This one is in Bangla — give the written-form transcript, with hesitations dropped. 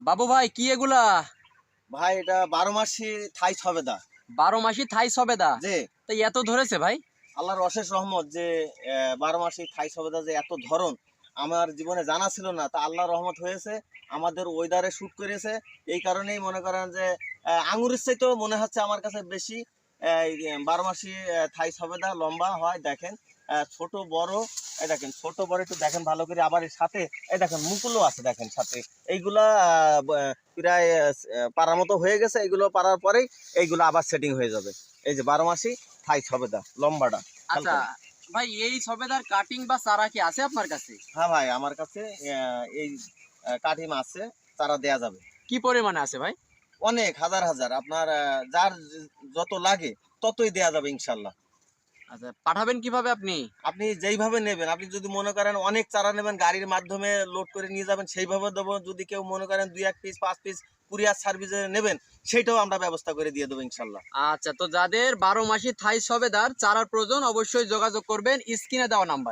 বাবু ভাই কি এগুলা? ভাই এটা 12 মাসি থাই সবেদা। 12 মাসি থাই সবেদা? যে তাই এত ধরেছে ভাই? আল্লাহর অশেষ রহমত যে 12 মাসি থাই সবেদা যে এত ধরন আমার জীবনে জানা ছিল না, তা আল্লাহর রহমত হয়েছে। আমাদের ওয়েদারে শুট করেছে। এই কারণেই মনে করেন যে আঙুরের চাইতেও মনে হচ্ছে আমার কাছে বেশি 12 মাসি থাই সবেদা লম্বা হয়। দেখেন ছোট বড়, এই দেখেন ছোট বড় একটু দেখেন ভালো করে। আবার এর সাথে এই দেখেন মুকুলও আছে দেখেন সাথে। এইগুলা প্রায় পাড়ার মতো হয়ে গেছে। এইগুলো পাড়ার পরেই এইগুলো আবার সেটিং হয়ে যাবে। এই যে 12 মাসি থাই সবেদা লম্বাটা। খেয়াল আচ্ছা করেন। ভাই, এই সবেদার কাটিং বা চারা কি আছে আপনার কাছে? হ্যাঁ ভাই, আমার কাছে এই কাঠিম আছে, চারা দেয়া যাবে। কি পরিমাণে আছে ভাই? অনেক হাজার হাজার, আপনার যার যত লাগে ততই দেয়া যাবে ইনশাল্লাহ। আচ্ছা, পাঠাবেন কিভাবে আপনি? আপনি যেইভাবে নেবেন, আপনি যদি মনে করেন অনেক চারা নেবেন গাড়ির মাধ্যমে লোড করে নিয়ে যাবেন, সেইভাবে দেবো। যদি কেউ মনে করেন 2-1 পিস 5 পিস কুরিয়ার সার্ভিসে নেবেন, সেইটাও আমরা ব্যবস্থা করে দিয়ে দেবো ইনশাল্লাহ। আচ্ছা, তো যাদের 12 মাসি থাই সবেদার চারার প্রয়োজন অবশ্যই যোগাযোগ করবেন স্ক্রিনে দেওয়া নাম্বারে।